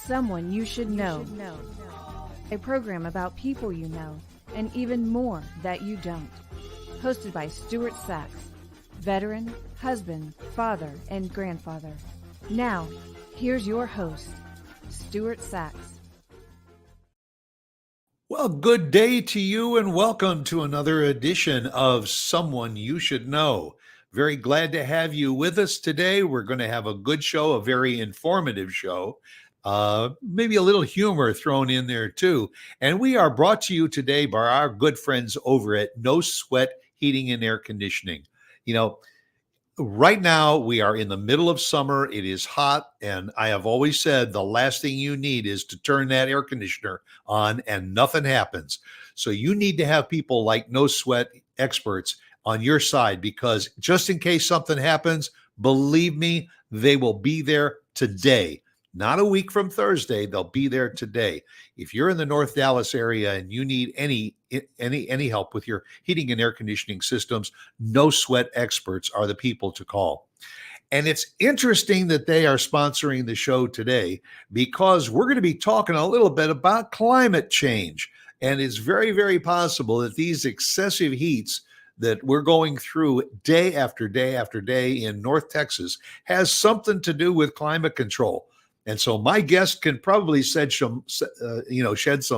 Someone You Should Know, a program about people you know and even more that you don't. Hosted by Stuart Sax, veteran, husband, father, and grandfather. Now, here's your host, Stuart Sax. Well, good day to you and welcome to another edition of Someone You Should Know. Very glad to have you with us today. We're going to have a good show, a very informative show, maybe a little humor thrown in there too. And we are brought to you today by our good friends over at No Sweat Heating and Air Conditioning. Right now, we are in the middle of summer. It is hot, and I have always said the last thing you need is to turn that air conditioner on and nothing happens. So you need to have people like No Sweat experts on your side, because just in case something happens, believe me, they will be there today. Not a week from Thursday, they'll be there today. If you're in the North Dallas area and you need any help with your heating and air conditioning systems, No Sweat experts are the people to call. And it's interesting that they are sponsoring the show today, because we're going to be talking a little bit about climate change. And it's very, very possible that these excessive heats that we're going through day after day after day in North Texas has something to do with climate control. And so my guest can probably shed some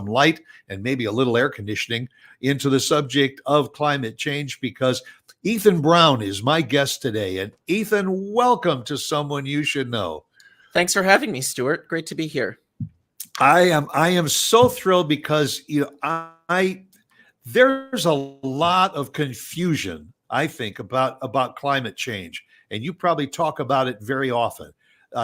light and maybe a little air conditioning into the subject of climate change, because Ethan Brown is my guest today. And Ethan, welcome to Someone You Should Know. Thanks for having me, Stuart. Great to be here. I am so thrilled because there's a lot of confusion, I think, about climate change, and you probably talk about it very often.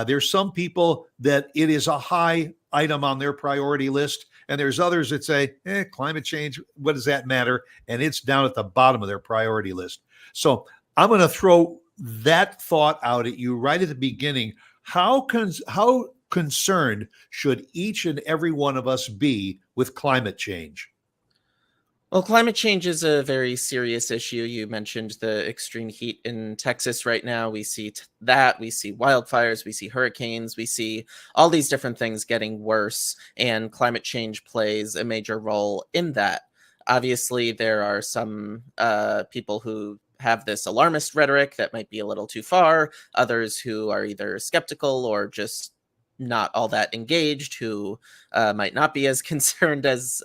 There's some people that it is a high item on their priority list, and there's others that say, climate change, what does that matter? And it's down at the bottom of their priority list. So I'm going to throw that thought out at you right at the beginning. How concerned should each and every one of us be with climate change? Well, climate change is a very serious issue. You mentioned the extreme heat in Texas right now. We see that. We see wildfires. We see hurricanes. We see all these different things getting worse, and climate change plays a major role in that. Obviously, there are some people who have this alarmist rhetoric that might be a little too far, others who are either skeptical or just not all that engaged, who might not be as concerned as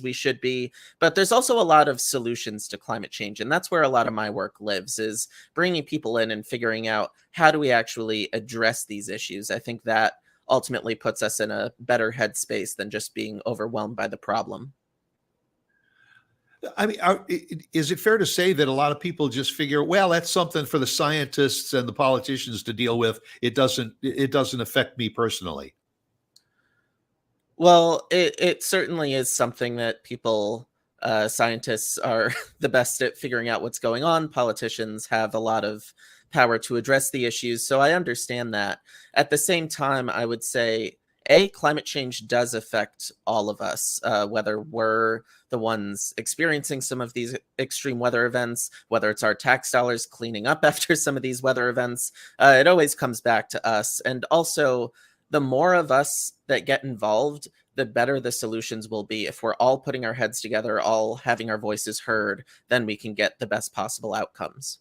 we should be. But there's also a lot of solutions to climate change, and that's where a lot of my work lives, is bringing people in and figuring out how do we actually address these issues. I think that ultimately puts us in a better headspace than just being overwhelmed by the problem. I mean, is it fair to say that a lot of people just figure, well, that's something for the scientists and the politicians to deal with. It doesn't affect me personally? Well, it certainly is something that people, scientists are the best at figuring out what's going on. Politicians have a lot of power to address the issues, so I understand that. At the same time, I would say, climate change does affect all of us, whether we're the ones experiencing some of these extreme weather events, whether it's our tax dollars cleaning up after some of these weather events. It always comes back to us. And also, the more of us that get involved, the better the solutions will be. If we're all putting our heads together, all having our voices heard, then we can get the best possible outcomes.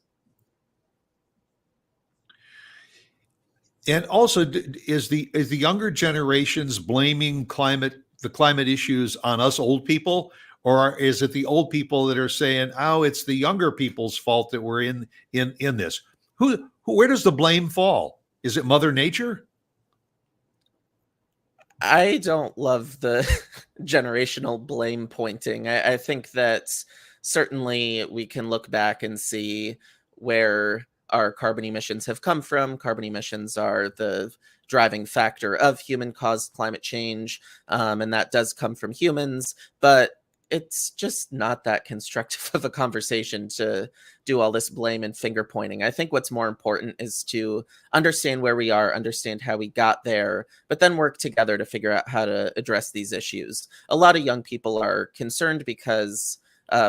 And also, is the younger generations blaming the climate issues on us old people, or is it the old people that are saying, "Oh, it's the younger people's fault that we're in this"? Where does the blame fall? Is it Mother Nature? I don't love the generational blame pointing. I think that certainly we can look back and see where our carbon emissions have come from. Carbon emissions are the driving factor of human-caused climate change, and that does come from humans, but it's just not that constructive of a conversation to do all this blame and finger pointing. I think what's more important is to understand where we are, understand how we got there, but then work together to figure out how to address these issues. A lot of young people are concerned because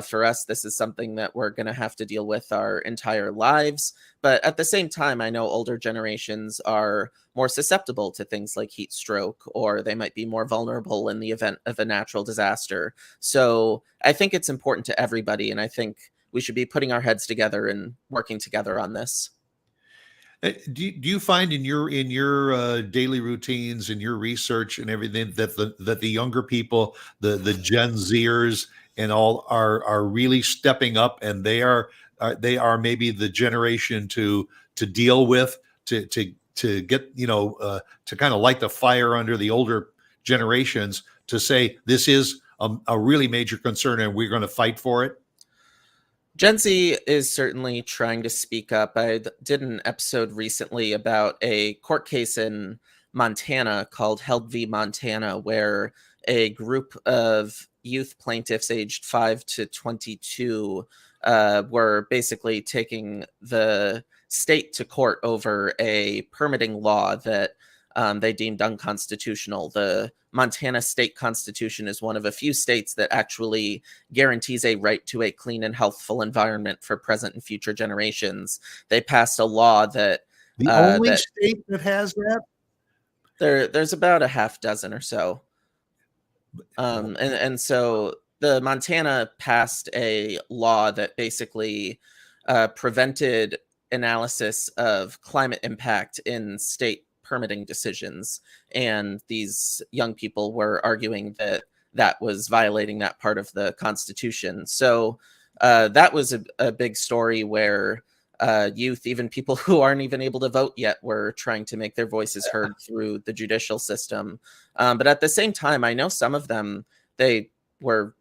For us, this is something that we're going to have to deal with our entire lives. But at the same time, I know older generations are more susceptible to things like heat stroke, or they might be more vulnerable in the event of a natural disaster. So I think it's important to everybody, and I think we should be putting our heads together and working together on this. Do you find in your daily routines and your research and everything that the younger people, the Gen Zers and all are really stepping up, and they are maybe the generation to deal with, to get, to kind of light the fire under the older generations, to say this is a really major concern and we're going to fight for it? Gen Z is certainly trying to speak up. I did an episode recently about a court case in Montana called Held v. Montana, where a group of youth plaintiffs aged 5 to 22 were basically taking the state to court over a permitting law that they deemed unconstitutional. The Montana state constitution is one of a few states that actually guarantees a right to a clean and healthful environment for present and future generations. They passed a law that The only state that has that? there's about a half dozen or so. And so the Montana passed a law that basically prevented analysis of climate impact in state permitting decisions, and these young people were arguing that that was violating that part of the Constitution. So that was a big story where youth, even people who aren't even able to vote yet, were trying to make their voices heard through the judicial system. But at the same time, I know some of them, they were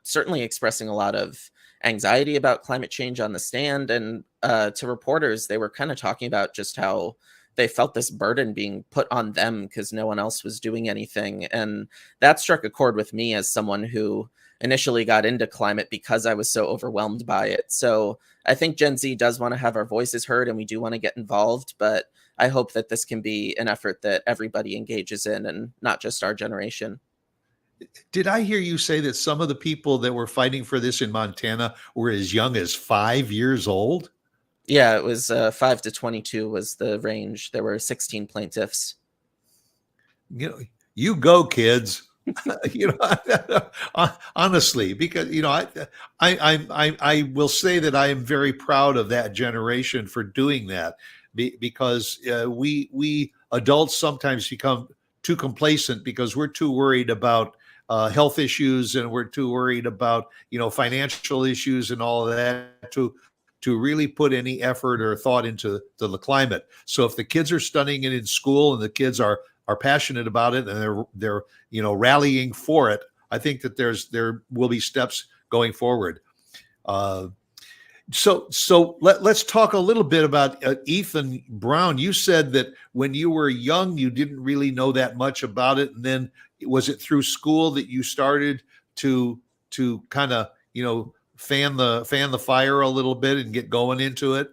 certainly expressing a lot of anxiety about climate change on the stand. And to reporters, they were kind of talking about just how they felt this burden being put on them because no one else was doing anything. And that struck a chord with me as someone who initially got into climate because I was so overwhelmed by it. So I think Gen Z does want to have our voices heard, and we do want to get involved, but I hope that this can be an effort that everybody engages in and not just our generation. Did I hear you say that some of the people that were fighting for this in Montana were as young as 5 years old? Yeah, it was 5 to 22 was the range. There were 16 plaintiffs. You go, kids. Honestly, because I will say that I am very proud of that generation for doing that, because we adults sometimes become too complacent because we're too worried about health issues, and we're too worried about financial issues and all of that to really put any effort or thought into the climate. So if the kids are studying it in school and the kids are passionate about it and they're rallying for it, I think that there will be steps going forward. So let's talk a little bit about Ethan Brown. You said that when you were young, you didn't really know that much about it, and then was it through school that you started to kind of fan the fire a little bit and get going into it?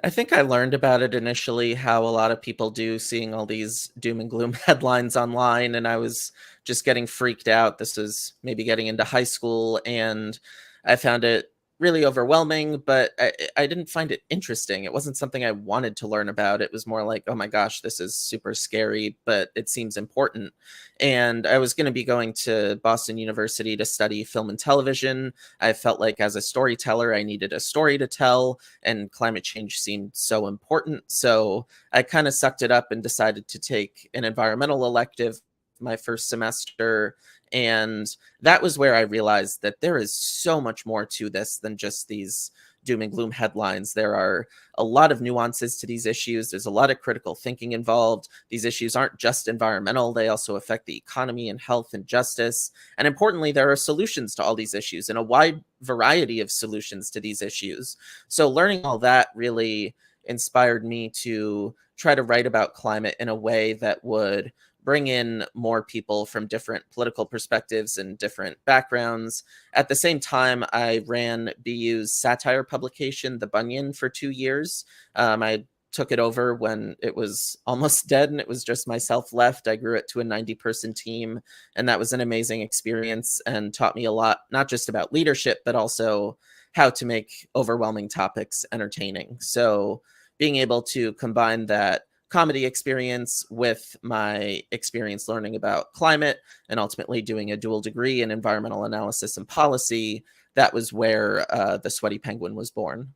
I think I learned about it initially, how a lot of people do, seeing all these doom and gloom headlines online, and I was just getting freaked out. This was maybe getting into high school, and I found it really overwhelming, but I didn't find it interesting. It wasn't something I wanted to learn about. It was more like, oh my gosh, this is super scary, but it seems important. And I was going to be going to Boston University to study film and television. I felt like as a storyteller, I needed a story to tell, and climate change seemed so important. So I kind of sucked it up and decided to take an environmental elective my first semester. And that was where I realized that there is so much more to this than just these doom and gloom headlines. There are a lot of nuances to these issues. There's a lot of critical thinking involved. These issues aren't just environmental. They also affect the economy and health and justice. And importantly, there are solutions to all these issues and a wide variety of solutions to these issues. So learning all that really inspired me to try to write about climate in a way that would bring in more people from different political perspectives and different backgrounds. At the same time, I ran BU's satire publication, The Bunyan, for 2 years. I took it over when it was almost dead and it was just myself left. I grew it to a 90-person team, and that was an amazing experience and taught me a lot, not just about leadership, but also how to make overwhelming topics entertaining. So being able to combine that comedy experience with my experience learning about climate and ultimately doing a dual degree in environmental analysis and policy, that was where the Sweaty Penguin was born.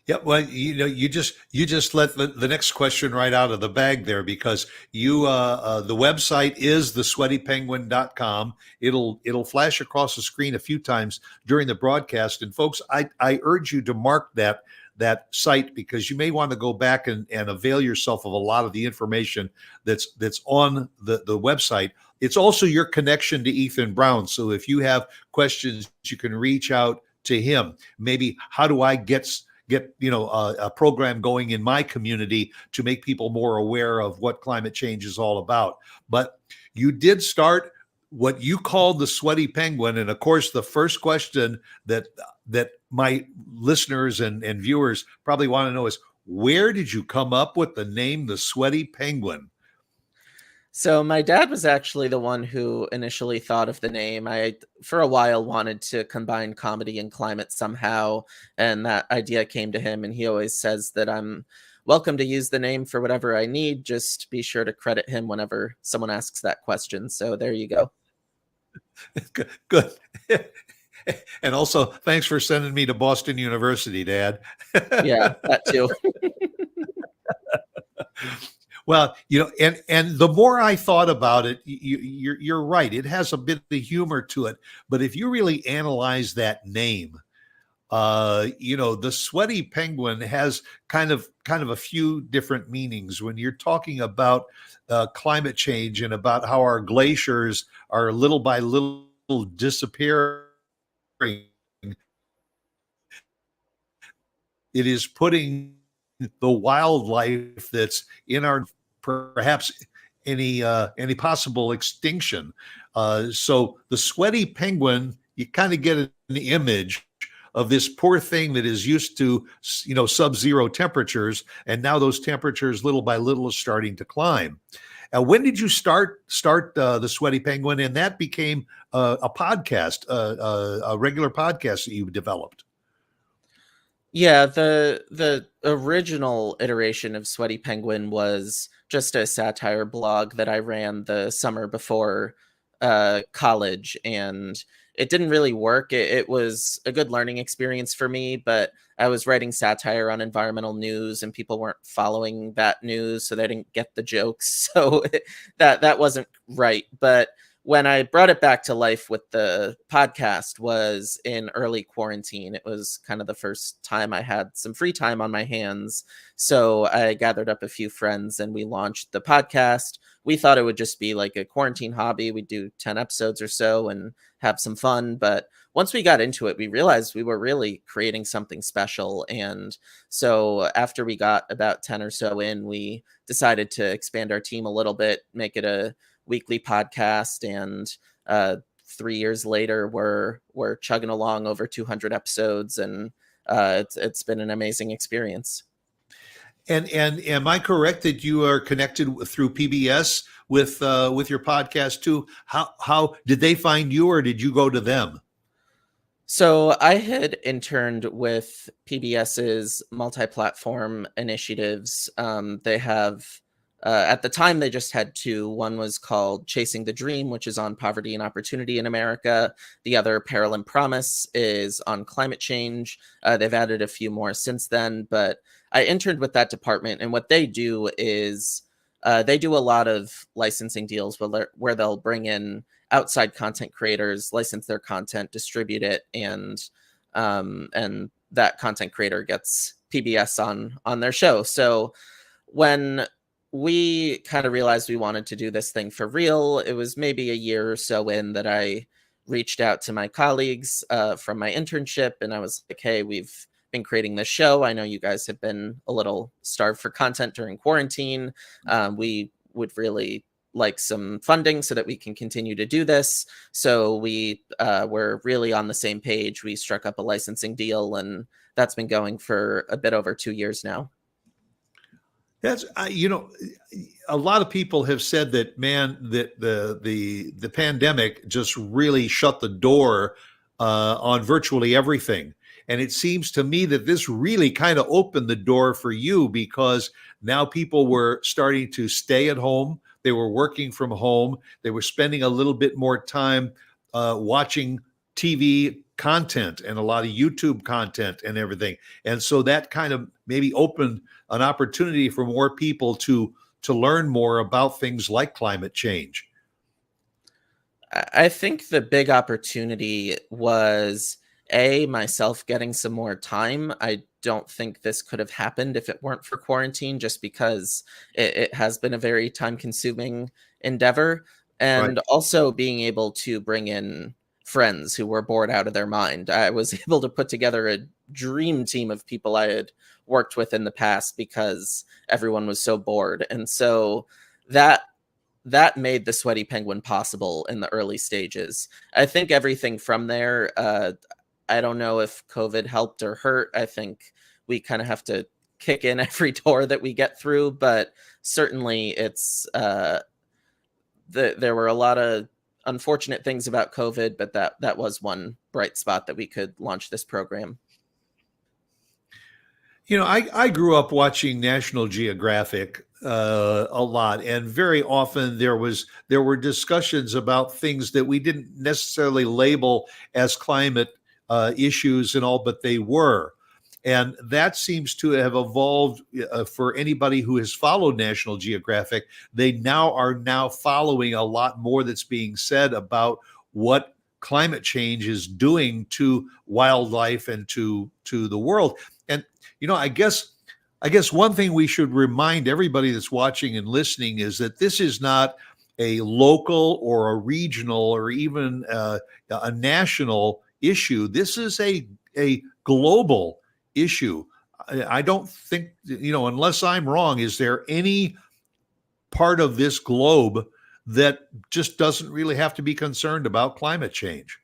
Yeah, well, you just let the next question right out of the bag there, because the website is thesweatypenguin.com. It'll flash across the screen a few times during the broadcast, and folks, I urge you to mark that site, because you may want to go back and avail yourself of a lot of the information that's on the website. It's also your connection to Ethan Brown, so if you have questions, you can reach out to him. Maybe, how do I get a program going in my community to make people more aware of what climate change is all about? But you did start what you called the Sweaty Penguin, and of course, the first question that my listeners and viewers probably want to know is, where did you come up with the name the Sweaty Penguin? So my dad was actually the one who initially thought of the name. I, for a while, wanted to combine comedy and climate somehow, and that idea came to him, and he always says that I'm welcome to use the name for whatever I need. Just be sure to credit him whenever someone asks that question. So there you go. Good. And also, thanks for sending me to Boston University, Dad. Yeah, that too. Well, and the more I thought about it, you're right. It has a bit of humor to it, but if you really analyze that name, the Sweaty Penguin has kind of a few different meanings when you're talking about climate change and about how our glaciers are little by little disappearing. It is putting the wildlife that's in our, perhaps any possible extinction. So the Sweaty Penguin, you kind of get an image of this poor thing that is used to sub-zero temperatures, and now those temperatures little by little are starting to climb. When did you start the Sweaty Penguin, and that became a podcast, a regular podcast that you developed? Yeah, the original iteration of Sweaty Penguin was just a satire blog that I ran the summer before college, and it didn't really work. It was a good learning experience for me, but I was writing satire on environmental news, and people weren't following that news, so they didn't get the jokes. So that wasn't right. But when I brought it back to life with the podcast was in early quarantine. It was kind of the first time I had some free time on my hands. So I gathered up a few friends and we launched the podcast. We thought it would just be like a quarantine hobby. We'd do 10 episodes or so and have some fun. But once we got into it, we realized we were really creating something special. And so after we got about 10 or so in, we decided to expand our team a little bit, make it a weekly podcast, and 3 years later we're chugging along over 200 episodes, and it's been an amazing experience. And am I correct that you are connected through PBS with your podcast too? How did they find you, or did you go to them? So I had interned with PBS's multi-platform initiatives. They have at the time, they just had two. One was called Chasing the Dream, which is on poverty and opportunity in America. The other, Peril and Promise, is on climate change. They've added a few more since then, but I interned with that department, and what they do is they do a lot of licensing deals where they'll bring in outside content creators, license their content, distribute it, and that content creator gets PBS on their show. So when we kind of realized we wanted to do this thing for real, it was maybe a year or so in that I reached out to my colleagues from my internship, and I was like, hey, we've been creating this show. I know you guys have been a little starved for content during quarantine. We would really like some funding so that we can continue to do this. So we were really on the same page. We struck up a licensing deal, and that's been going for a bit over 2 years now. That's a lot of people have said that, man, that the pandemic just really shut the door on virtually everything. And it seems to me that this really kind of opened the door for you, because now people were starting to stay at home. They were working from home. They were spending a little bit more time watching TV content and a lot of YouTube content and everything. And so that kind of maybe opened an opportunity for more people to learn more about things like climate change. I think the big opportunity was myself getting some more time. I don't think this could have happened if it weren't for quarantine, just because it has been a very time consuming endeavor. Right. And also being able to bring in friends who were bored out of their mind. I was able to put together a dream team of people I had worked with in the past because everyone was so bored. And so that made the Sweaty Penguin possible in the early stages. I think everything from there, I don't know if COVID helped or hurt. I think we kind of have to kick in every door that we get through, but certainly it's there were a lot of unfortunate things about COVID, but that was one bright spot that we could launch this program. I grew up watching National Geographic a lot, and very often there were discussions about things that we didn't necessarily label as climate issues and all, but they were. And that seems to have evolved for anybody who has followed National Geographic. They are now following a lot more that's being said about what climate change is doing to wildlife and to the world. And I guess one thing we should remind everybody that's watching and listening is that this is not a local or a regional or even a national issue. This is a global issue. I don't think, unless I'm wrong, is there any part of this globe that just doesn't really have to be concerned about climate change?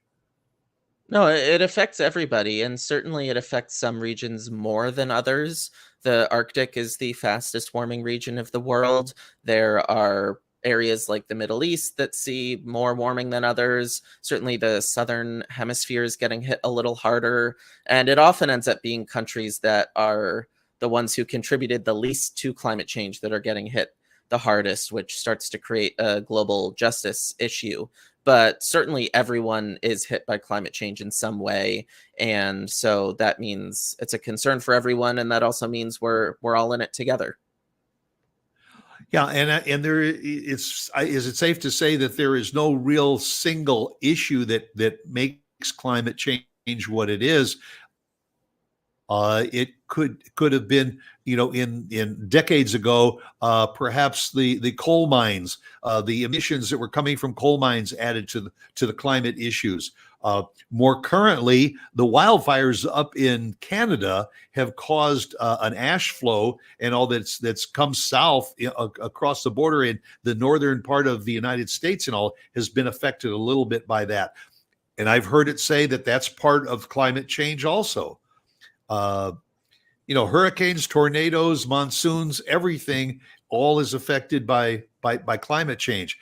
No, it affects everybody, and certainly it affects some regions more than others. The Arctic is the fastest warming region of the world. There are areas like the Middle East that see more warming than others. Certainly the southern hemisphere is getting hit a little harder, and it often ends up being countries that are the ones who contributed the least to climate change that are getting hit the hardest, which starts to create a global justice issue. But certainly everyone is hit by climate change in some way, and so that means it's a concern for everyone, and that also means we're all in it together. Yeah, and is it safe to say that there is no real single issue that makes climate change what it is? It could have been, in decades ago, perhaps the coal mines, the emissions that were coming from coal mines added to the climate issues. More currently, the wildfires up in Canada have caused an ash flow and all that's come south across the border in the northern part of the United States and all has been affected a little bit by that. And I've heard it say that that's part of climate change also. Hurricanes, tornadoes, monsoons, everything all is affected by climate change.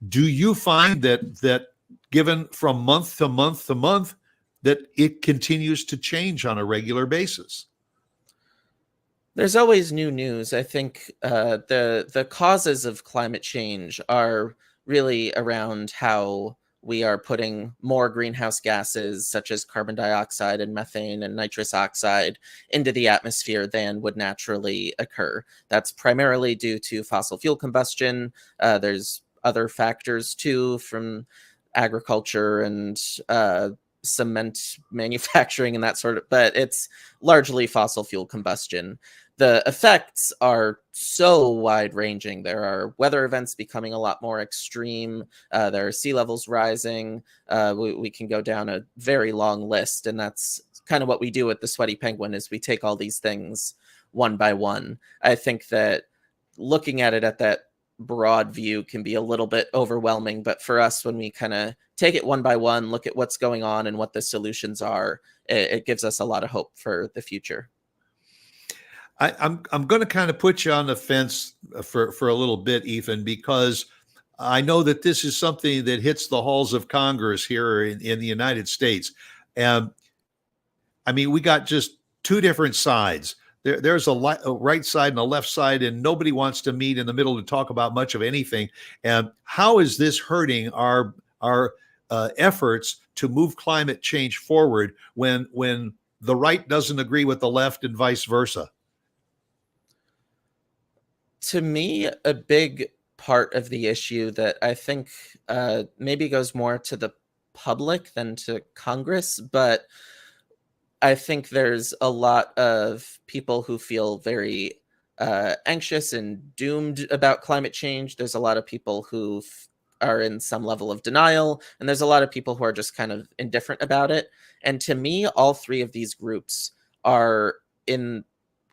Do you find that given from month to month to month, that it continues to change on a regular basis? There's always new news. I think the causes of climate change are really around how we are putting more greenhouse gases such as carbon dioxide and methane and nitrous oxide into the atmosphere than would naturally occur. That's primarily due to fossil fuel combustion. There's other factors too, from agriculture and cement manufacturing and that sort of, but it's largely fossil fuel combustion. The effects are so wide ranging. There are weather events becoming a lot more extreme. There are sea levels rising. We can go down a very long list, and that's kind of what we do at the Sweaty Penguin is we take all these things one by one. I think that looking at it at that broad view can be a little bit overwhelming. But for us, when we kind of take it one by one, look at what's going on and what the solutions are, it gives us a lot of hope for the future. I'm going to kind of put you on the fence for a little bit, Ethan, because I know that this is something that hits the halls of Congress here in the United States. And I mean, we got just two different sides. There's a right side and a left side, and nobody wants to meet in the middle to talk about much of anything. And how is this hurting our efforts to move climate change forward when the right doesn't agree with the left and vice versa? To me, a big part of the issue that I think maybe goes more to the public than to Congress, but I think there's a lot of people who feel very anxious and doomed about climate change. There's a lot of people who are in some level of denial, and there's a lot of people who are just kind of indifferent about it. And to me, all three of these groups are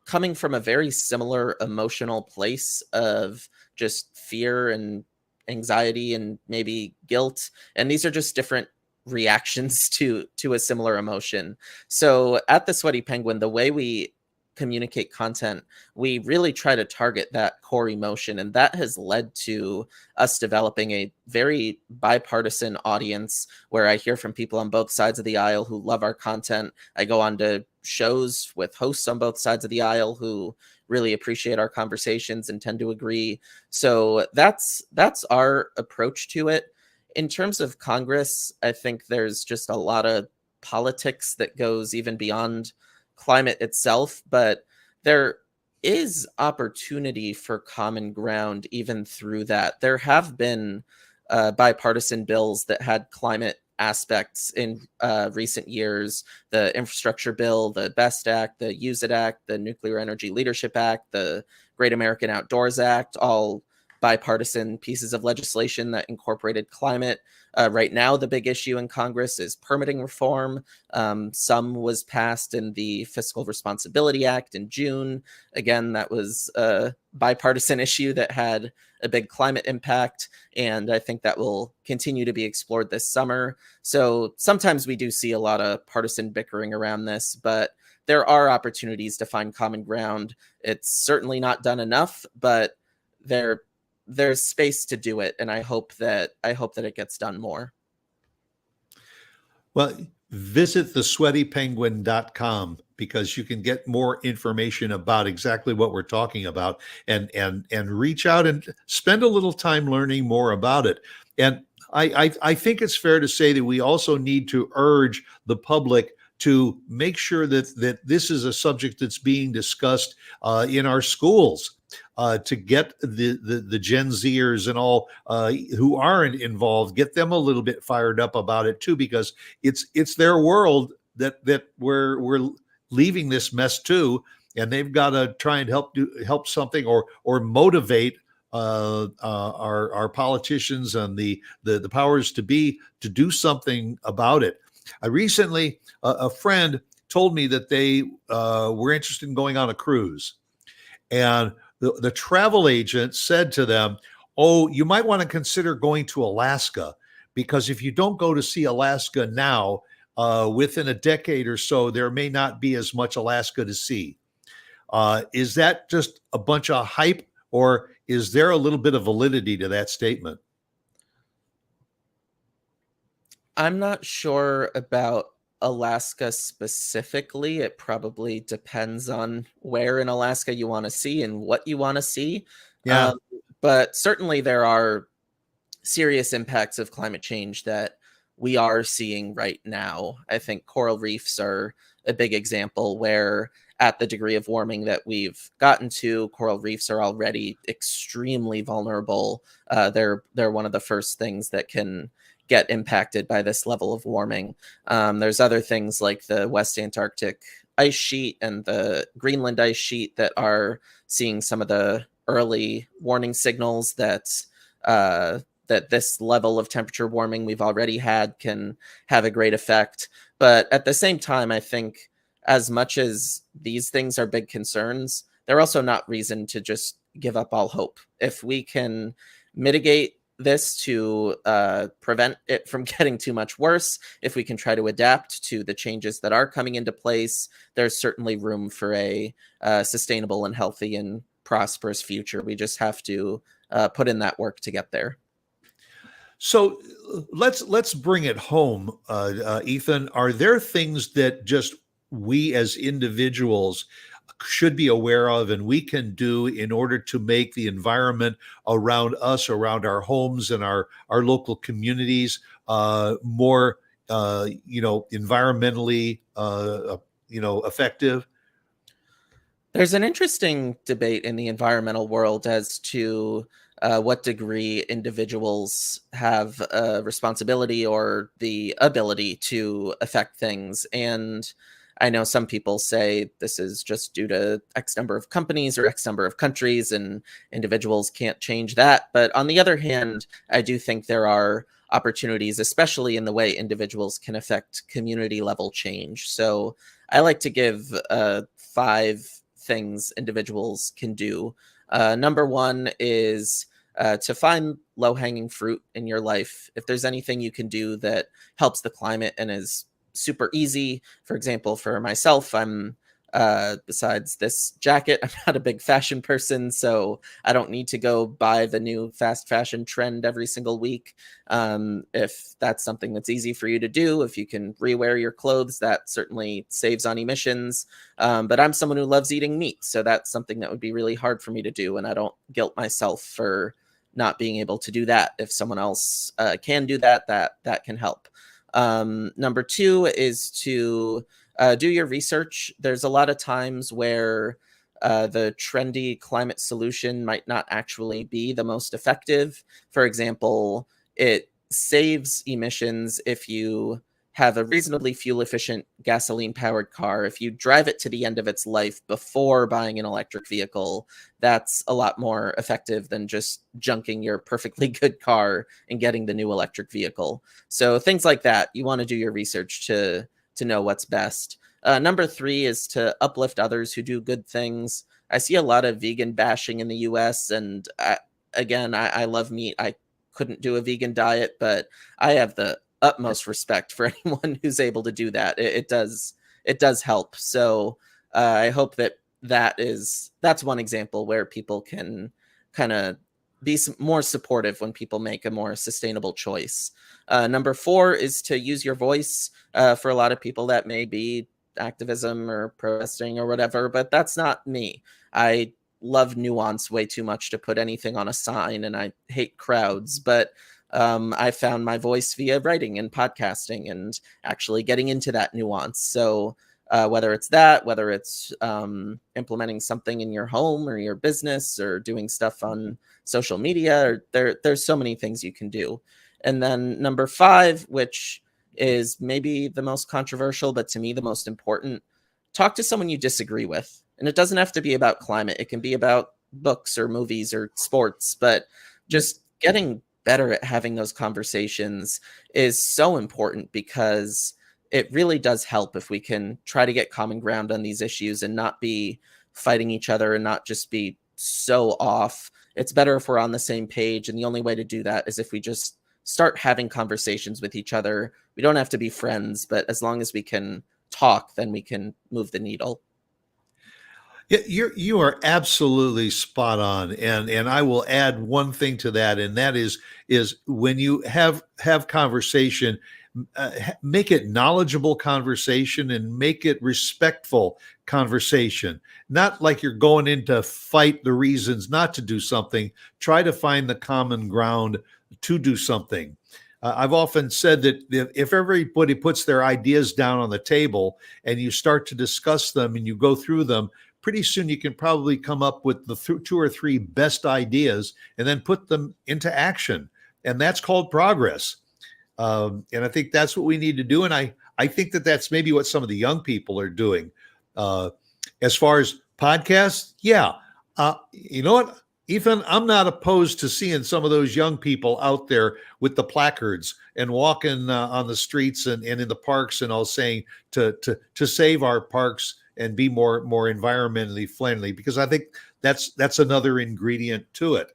coming from a very similar emotional place of just fear and anxiety and maybe guilt. And these are just different reactions to a similar emotion. So at the Sweaty Penguin, the way we communicate content, we really try to target that core emotion. And that has led to us developing a very bipartisan audience where I hear from people on both sides of the aisle who love our content. I go on to shows with hosts on both sides of the aisle who really appreciate our conversations and tend to agree. So that's our approach to it. In terms of Congress, I think there's just a lot of politics that goes even beyond climate itself, but there is opportunity for common ground even through that. There have been bipartisan bills that had climate aspects in recent years: the infrastructure bill, the BEST Act, the Use It Act, the Nuclear Energy Leadership Act, the Great American Outdoors Act, all bipartisan pieces of legislation that incorporated climate. Right now, the big issue in Congress is permitting reform. Some was passed in the Fiscal Responsibility Act in June. Again, that was a bipartisan issue that had a big climate impact, and I think that will continue to be explored this summer. So sometimes we do see a lot of partisan bickering around this, but there are opportunities to find common ground. It's certainly not done enough, but there's space to do it, and I hope that it gets done more. Well, visit thesweatypenguin.com because you can get more information about exactly what we're talking about, and reach out and spend a little time learning more about it. And I think it's fair to say that we also need to urge the public to make sure that this is a subject that's being discussed in our schools. To get the Gen Zers and all who aren't involved, get them a little bit fired up about it too, because it's their world that we're leaving this mess to, and they've got to try and help something or motivate our politicians and the powers to be to do something about it. I recently a friend told me that they were interested in going on a cruise, and the travel agent said to them, "Oh, you might want to consider going to Alaska, because if you don't go to see Alaska now, within a decade or so, there may not be as much Alaska to see." Is that just a bunch of hype, or is there a little bit of validity to that statement? I'm not sure about Alaska specifically. It probably depends on where in Alaska you want to see and what you want to see. Yeah. But certainly there are serious impacts of climate change that we are seeing right now. I think coral reefs are a big example where, at the degree of warming that we've gotten to, coral reefs are already extremely vulnerable. They're one of the first things that can get impacted by this level of warming. There's other things like the West Antarctic ice sheet and the Greenland ice sheet that are seeing some of the early warning signals that this level of temperature warming we've already had can have a great effect. But at the same time, I think as much as these things are big concerns, they're also not reason to just give up all hope. If we can mitigate this to prevent it from getting too much worse, if we can try to adapt to the changes that are coming into place, there's certainly room for a sustainable and healthy and prosperous future. We just have to put in that work to get there. So let's bring it home, Ethan. Are there things that just we as individuals should be aware of and we can do in order to make the environment around us, around our homes and our local communities more environmentally effective? There's an interesting debate in the environmental world as to what degree individuals have a responsibility or the ability to affect things. And I know some people say this is just due to X number of companies or X number of countries, and individuals can't change that. But on the other hand, I do think there are opportunities, especially in the way individuals can affect community level change. So I like to give 5 things individuals can do. Number one is to find low hanging fruit in your life. If there's anything you can do that helps the climate and is super easy, for example, for myself, I'm besides this jacket, I'm not a big fashion person, so I don't need to go buy the new fast fashion trend every single week. If that's something that's easy for you to do, if you can rewear your clothes, that certainly saves on emissions. But I'm someone who loves eating meat, so that's something that would be really hard for me to do, and I don't guilt myself for not being able to do that. If someone else can do that, that can help. Number 2 is to do your research. There's a lot of times where the trendy climate solution might not actually be the most effective. For example, it saves emissions if you have a reasonably fuel efficient gasoline powered car. If you drive it to the end of its life before buying an electric vehicle, that's a lot more effective than just junking your perfectly good car and getting the new electric vehicle. So things like that, you want to do your research to know what's best. Number 3 is to uplift others who do good things. I see a lot of vegan bashing in the US, and I love meat. I couldn't do a vegan diet, but I have the utmost respect for anyone who's able to do that. It does help. So I hope that's one example where people can kind of be more supportive when people make a more sustainable choice. Number 4 is to use your voice. For a lot of people, that may be activism or protesting or whatever, but that's not me. I love nuance way too much to put anything on a sign, and I hate crowds, but I found my voice via writing and podcasting and actually getting into that nuance. So whether it's implementing something in your home or your business or doing stuff on social media, or there's so many things you can do. And then number 5, which is maybe the most controversial, but to me the most important, talk to someone you disagree with. And it doesn't have to be about climate. It can be about books or movies or sports, but just getting better at having those conversations is so important, because it really does help if we can try to get common ground on these issues and not be fighting each other and not just be so off. It's better if we're on the same page. And the only way to do that is if we just start having conversations with each other. We don't have to be friends, but as long as we can talk, then we can move the needle. Yeah, you are absolutely spot on, and I will add one thing to that, and that is when you have conversation, make it knowledgeable conversation and make it respectful conversation. Not like you're going in to fight the reasons not to do something. Try to find the common ground to do something. I've often said that if everybody puts their ideas down on the table and you start to discuss them and you go through them, pretty soon you can probably come up with the 2 or 3 best ideas and then put them into action. And that's called progress. And I think that's what we need to do. And I think that that's maybe what some of the young people are doing. As far as podcasts, yeah. You know what, Ethan, I'm not opposed to seeing some of those young people out there with the placards and walking on the streets and in the parks and all, saying to save our parks and be more environmentally friendly, because I think that's another ingredient to it.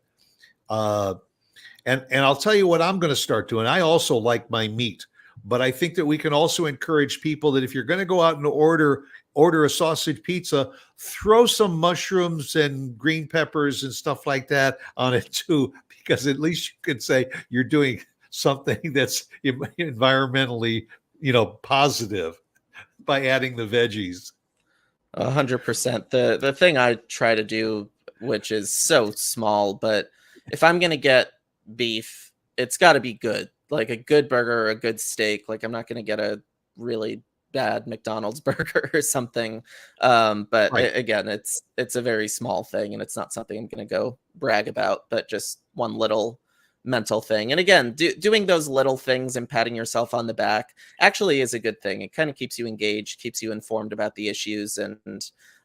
And I'll tell you what I'm going to start doing. I also like my meat, but I think that we can also encourage people that if you're going to go out and order a sausage pizza, throw some mushrooms and green peppers and stuff like that on it too, because at least you can say you're doing something that's environmentally, positive by adding the veggies. 100%. The thing I try to do, which is so small, but if I'm gonna get beef, it's got to be good, like a good burger or a good steak. Like I'm not gonna get a really bad McDonald's burger or something. But Right. again, it's a very small thing, and it's not something I'm gonna go brag about, but just one little mental thing. And again, doing those little things and patting yourself on the back actually is a good thing. It kind of keeps you engaged, keeps you informed about the issues. And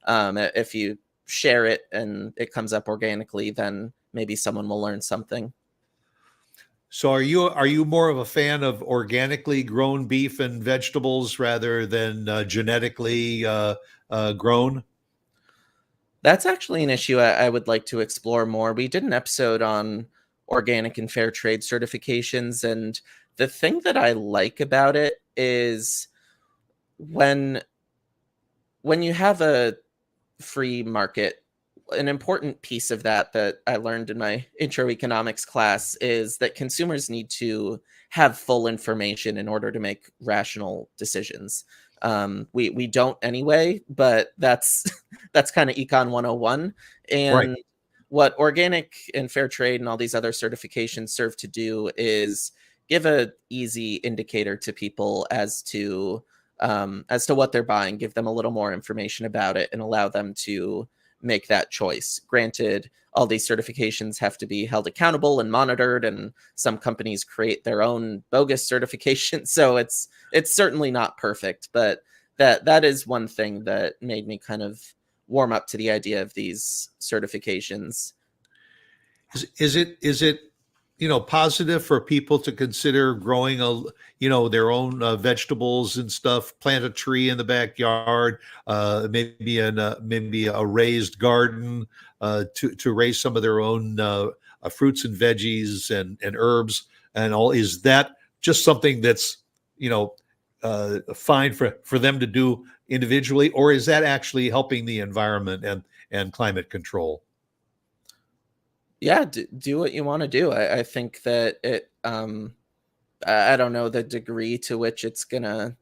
if you share it and it comes up organically, then maybe someone will learn something. So are you more of a fan of organically grown beef and vegetables rather than genetically grown? That's actually an issue I would like to explore more. We did an episode on organic and fair trade certifications, and the thing that I like about it is when you have a free market, an important piece of that I learned in my intro economics class is that consumers need to have full information in order to make rational decisions. We don't anyway, but that's that's kind of econ 101. Right. And what organic and fair trade and all these other certifications serve to do is give a easy indicator to people as to what they're buying, give them a little more information about it, and allow them to make that choice. Granted, all these certifications have to be held accountable and monitored, and some companies create their own bogus certification, so it's certainly not perfect. But that is one thing that made me kind of warm up to the idea of these certifications. Is it positive for people to consider growing their own vegetables and stuff, plant a tree in the backyard, maybe a raised garden to raise some of their own fruits and veggies and herbs and all? Is that just something that's fine for them to do individually, or is that actually helping the environment and climate control? Yeah, do what you want to do. I think that I don't know the degree to which it's gonna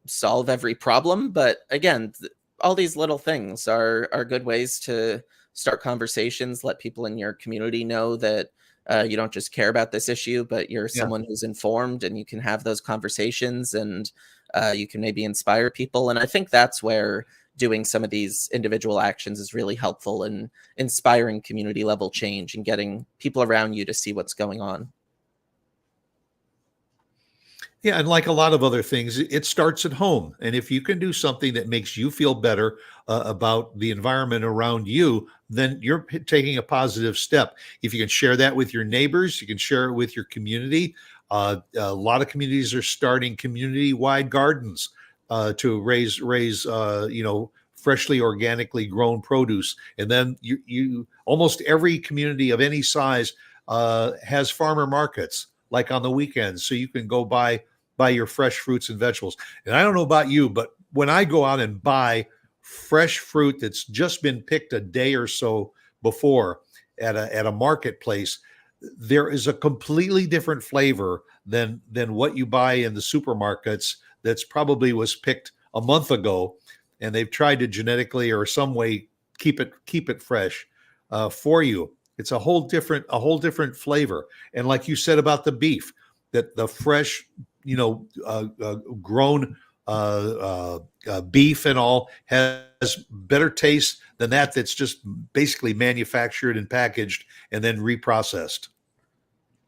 solve every problem, but again, all these little things are good ways to start conversations, let people in your community know that you don't just care about this issue, but you're Yeah. someone who's informed, and you can have those conversations, and you can maybe inspire people. And I think that's where doing some of these individual actions is really helpful in inspiring community level change and getting people around you to see what's going on. Yeah, and like a lot of other things, it starts at home. And if you can do something that makes you feel better about the environment around you, then you're taking a positive step. If you can share that with your neighbors, you can share it with your community. A lot of communities are starting community-wide gardens to raise freshly organically grown produce. And then you almost every community of any size has farmer markets like on the weekends, so you can go buy your fresh fruits and vegetables. And I don't know about you, but when I go out and buy fresh fruit that's just been picked a day or so before at a marketplace, there is a completely different flavor than what you buy in the supermarkets that's probably was picked a month ago, and they've tried to genetically or some way keep it fresh for you. It's a whole different flavor. And like you said about the beef, that the fresh, grown beef and all has better taste than that's just basically manufactured and packaged and then reprocessed.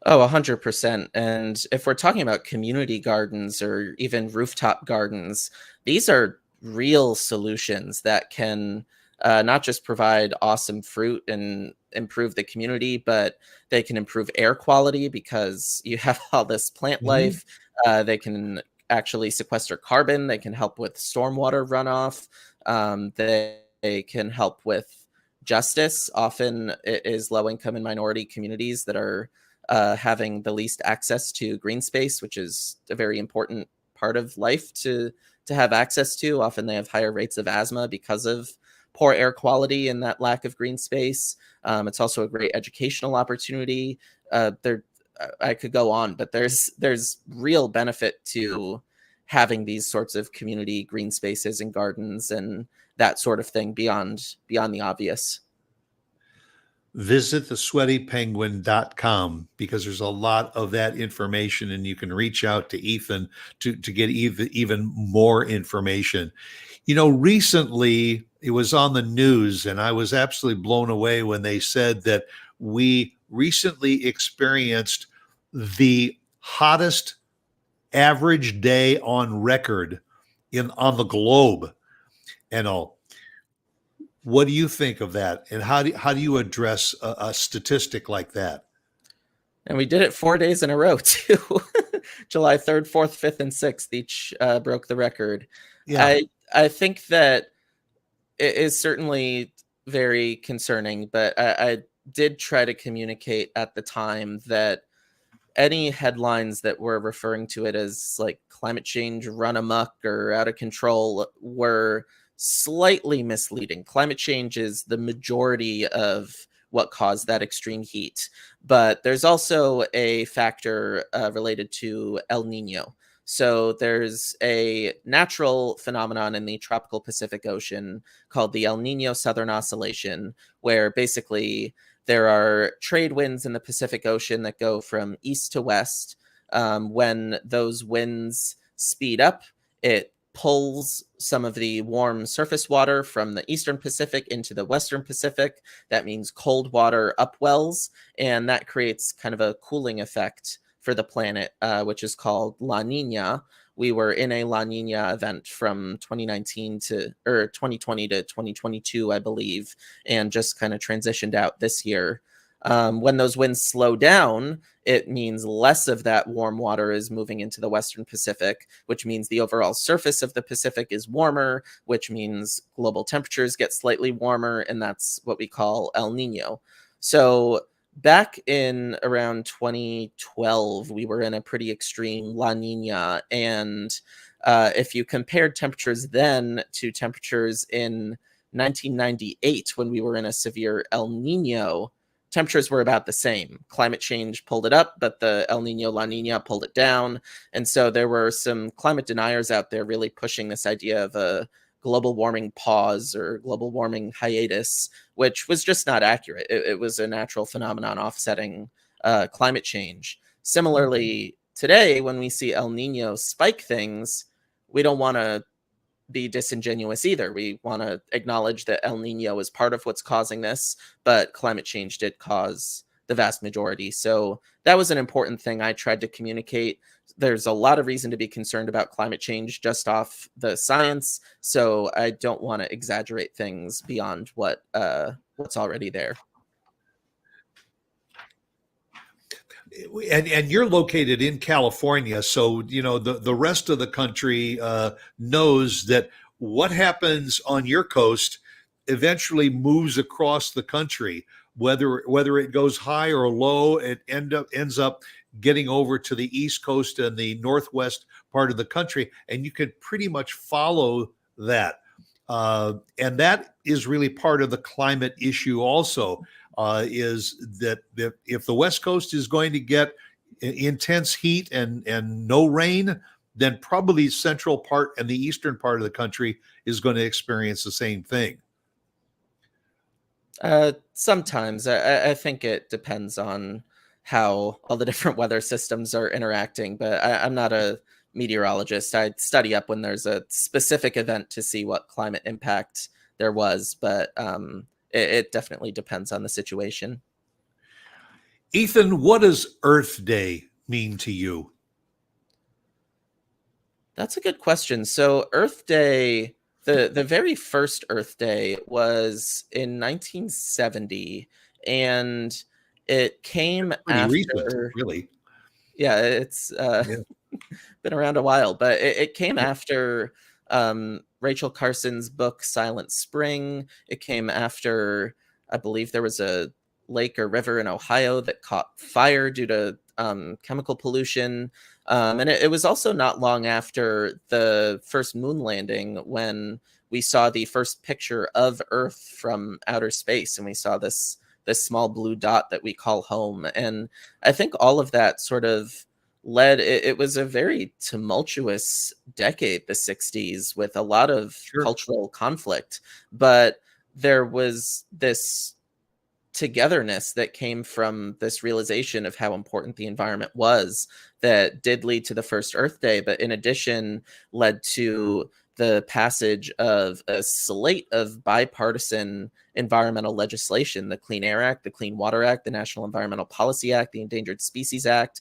Oh, 100%. And if we're talking about community gardens or even rooftop gardens, these are real solutions that can not just provide awesome fruit and improve the community, but they can improve air quality because you have all this plant Mhm. life. They can actually sequester carbon. They can help with stormwater runoff. They can help with justice. Often it is low-income and minority communities that are having the least access to green space, which is a very important part of life to have access to. Often they have higher rates of asthma because of poor air quality and that lack of green space. It's also a great educational opportunity. I could go on, but there's real benefit to having these sorts of community green spaces and gardens and that sort of thing beyond the obvious. Visit thesweatypenguin.com because there's a lot of that information, and you can reach out to Ethan to get even more information. Recently it was on the news, and I was absolutely blown away when they said that we recently experienced the hottest average day on record on the globe and all. What do you think of that? And how do you address a statistic like that? And we did it 4 days in a row too. July 3rd, 4th, 5th, and 6th each broke the record. Yeah. I think that it is certainly very concerning, but I did try to communicate at the time that any headlines that were referring to it as like climate change run amok or out of control were slightly misleading. Climate change is the majority of what caused that extreme heat, but there's also a factor related to El Nino. So there's a natural phenomenon in the tropical Pacific Ocean called the El Nino Southern Oscillation, where basically there are trade winds in the Pacific Ocean that go from east to west. When those winds speed up, it pulls some of the warm surface water from the eastern Pacific into the western Pacific. That means cold water upwells, and that creates kind of a cooling effect for the planet, which is called La Nina. We were in a La Nina event from 2020 to 2022, I believe, and just kind of transitioned out this year. When those winds slow down, it means less of that warm water is moving into the Western Pacific, which means the overall surface of the Pacific is warmer, which means global temperatures get slightly warmer, and that's what we call El Nino. So back in around 2012, we were in a pretty extreme La Nina, and if you compared temperatures then to temperatures in 1998, when we were in a severe El Nino, temperatures were about the same. Climate change pulled it up, but the El Nino La Nina pulled it down. And so there were some climate deniers out there really pushing this idea of a global warming pause or global warming hiatus, which was just not accurate. It was a natural phenomenon offsetting climate change. Similarly, today, when we see El Nino spike things, we don't want to be disingenuous either. We want to acknowledge that El Nino is part of what's causing this, but climate change did cause the vast majority. So that was an important thing I tried to communicate. There's a lot of reason to be concerned about climate change just off the science, so I don't want to exaggerate things beyond what's already there. And you're located in California, so the rest of the country knows that what happens on your coast eventually moves across the country. Whether it goes high or low, it ends up getting over to the East Coast and the Northwest part of the country, and you can pretty much follow that. And that is really part of the climate issue also. Is that if the West Coast is going to get intense heat and no rain, then probably the central part and the eastern part of the country is going to experience the same thing. Sometimes I think it depends on how all the different weather systems are interacting, but I'm not a meteorologist. I study up when there's a specific event to see what climate impact there was, but it definitely depends on the situation. Ethan, what does Earth Day mean to you? That's a good question. So Earth Day, the very first Earth Day was in 1970, and it came after recent, really. Yeah, it's been around a while, but it came after Rachel Carson's book Silent Spring. It came after I believe there was a lake or river in Ohio that caught fire due to chemical pollution. And it was also not long after the first moon landing when we saw the first picture of Earth from outer space, and we saw this small blue dot that we call home. And I think all of that sort of it was a very tumultuous decade, the 60s, with a lot of Sure. cultural conflict, but there was this togetherness that came from this realization of how important the environment was that did lead to the first Earth Day, but in addition led to the passage of a slate of bipartisan environmental legislation: the Clean Air Act, the Clean Water Act, the National Environmental Policy Act, the Endangered Species Act,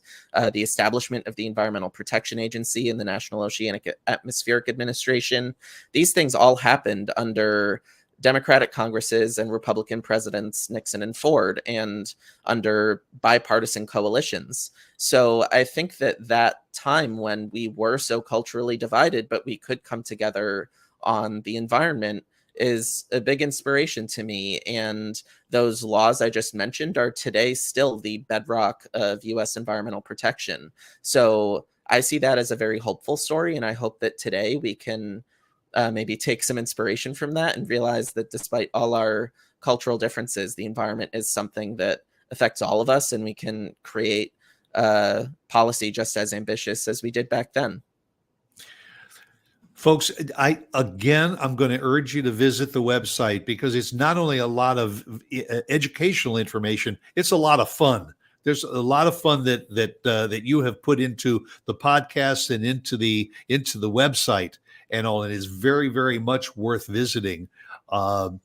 the establishment of the Environmental Protection Agency and the National Oceanic Atmospheric Administration. These things all happened under Democratic Congresses and Republican presidents Nixon and Ford, and under bipartisan coalitions. So I think that time when we were so culturally divided, but we could come together on the environment, is a big inspiration to me. And those laws I just mentioned are today still the bedrock of US environmental protection. So I see that as a very hopeful story. And I hope that today we can maybe take some inspiration from that and realize that despite all our cultural differences, the environment is something that affects all of us, and we can create policy just as ambitious as we did back then. Folks, I'm going to urge you to visit the website, because it's not only a lot of educational information, it's a lot of fun. There's a lot of fun that you have put into the podcast and into the website and all. It is very, very much worth visiting. And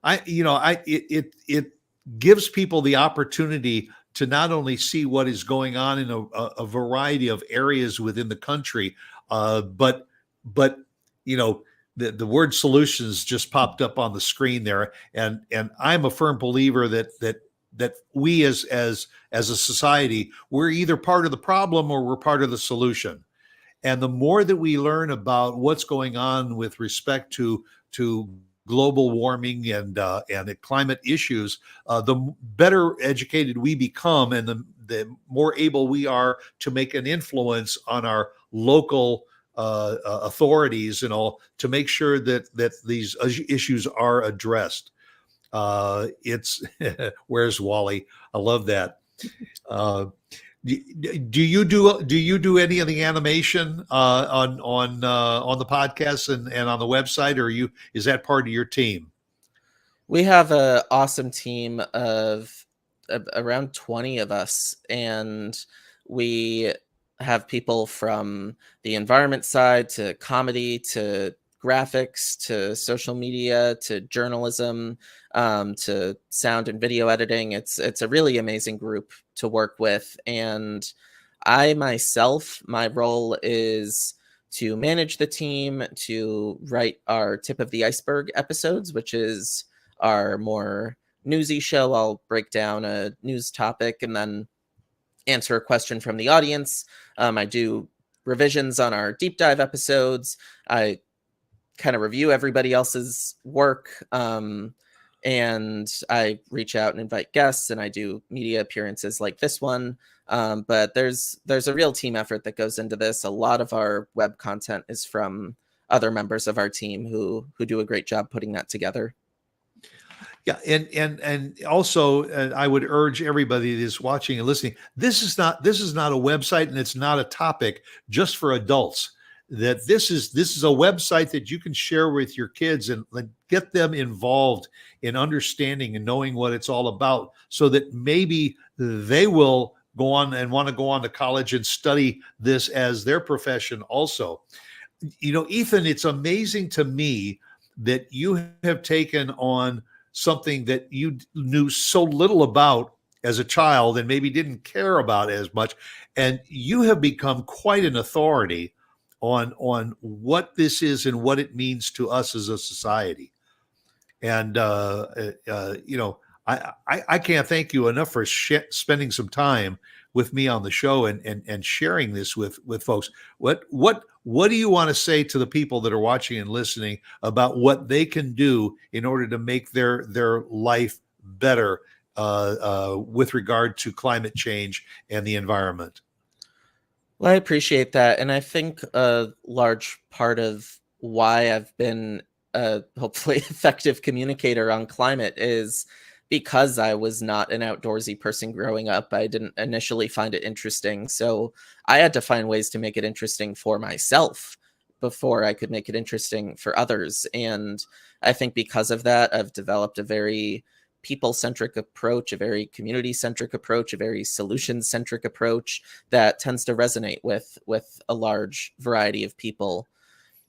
it gives people the opportunity to not only see what is going on in a variety of areas within the country, but the word solutions just popped up on the screen there, and I'm a firm believer that we as a society, we're either part of the problem or we're part of the solution. And the more that we learn about what's going on with respect to global warming and the climate issues, the better educated we become, and the more able we are to make an influence on our local authorities and all, to make sure that these issues are addressed. It's where's Wally? I love that. Do you do any of the animation on the podcast and on the website, or is that part of your team? We have an awesome team of around 20 of us, and we have people from the environment side to comedy to graphics to social media to journalism, to sound and video editing. It's a really amazing group to work with. And I myself, my role is to manage the team, to write our tip of the iceberg episodes, which is our more newsy show. I'll break down a news topic and then answer a question from the audience. I do revisions on our deep dive episodes. I kind of review everybody else's work, and I reach out and invite guests, and I do media appearances like this one. But there's a real team effort that goes into this. A lot of our web content is from other members of our team who do a great job putting that together. Yeah, and also I would urge everybody that is watching and listening, this is not a website, and it's not a topic just for adults. That this is a website that you can share with your kids and get them involved in understanding and knowing what it's all about, so that maybe they will go on and want to go on to college and study this as their profession also. Ethan, it's amazing to me that you have taken on something that you knew so little about as a child and maybe didn't care about as much, and you have become quite an authority on what this is and what it means to us as a society. And I can't thank you enough for spending some time with me on the show and sharing this with folks. What do you want to say to the people that are watching and listening about what they can do in order to make their life better with regard to climate change and the environment? Well, I appreciate that. And I think a large part of why I've been a hopefully effective communicator on climate is because I was not an outdoorsy person growing up. I didn't initially find it interesting. So I had to find ways to make it interesting for myself before I could make it interesting for others. And I think because of that, I've developed a very people-centric approach, a very community-centric approach, a very solution-centric approach that tends to resonate with a large variety of people.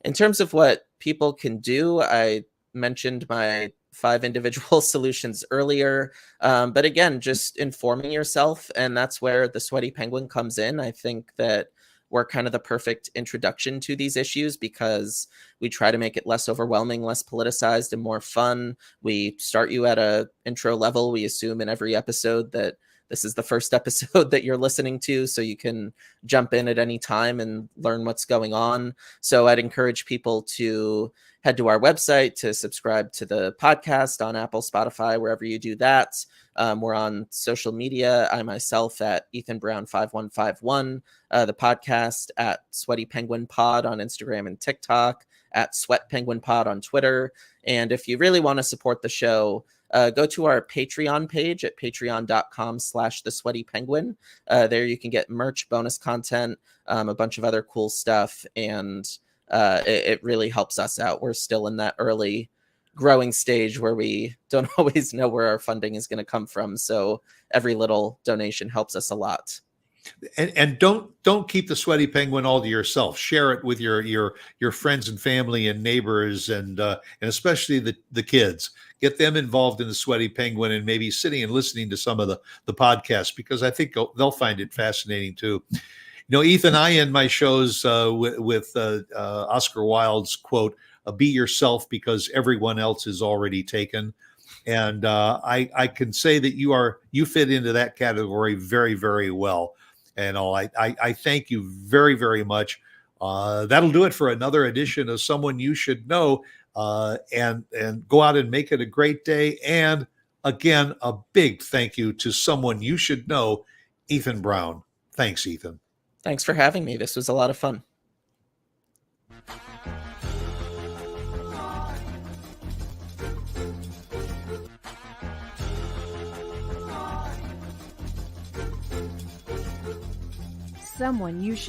In terms of what people can do, I mentioned my 5 individual solutions earlier. But again, just informing yourself. And that's where the Sweaty Penguin comes in. I think that we're kind of the perfect introduction to these issues because we try to make it less overwhelming, less politicized, and more fun. We start you at a intro level. We assume in every episode that this is the first episode that you're listening to, so you can jump in at any time and learn what's going on. So I'd encourage people to head to our website to subscribe to the podcast on Apple, Spotify, wherever you do that. We're on social media. I myself at Ethan Brown 5151, the podcast at Sweaty Penguin Pod on Instagram and TikTok, at Sweat Penguin Pod on Twitter. And if you really want to support the show, go to our Patreon page at patreon.com/the Sweaty Penguin. There you can get merch, bonus content, a bunch of other cool stuff. And it really helps us out. We're still in that early growing stage where we don't always know where our funding is going to come from. So every little donation helps us a lot. And don't keep the Sweaty Penguin all to yourself. Share it with your friends and family and neighbors, and especially the kids. Get them involved in the Sweaty Penguin and maybe sitting and listening to some of the podcasts, because I think they'll find it fascinating too. You know, Ethan, I end my shows with Oscar Wilde's quote, "Be yourself because everyone else is already taken." And I can say that you fit into that category very, very well. And I thank you very, very much. That'll do it for another edition of Someone You Should Know. And go out and make it a great day. And again, a big thank you to someone you should know, Ethan Brown. Thanks, Ethan. Thanks for having me. This was a lot of fun. Someone You Should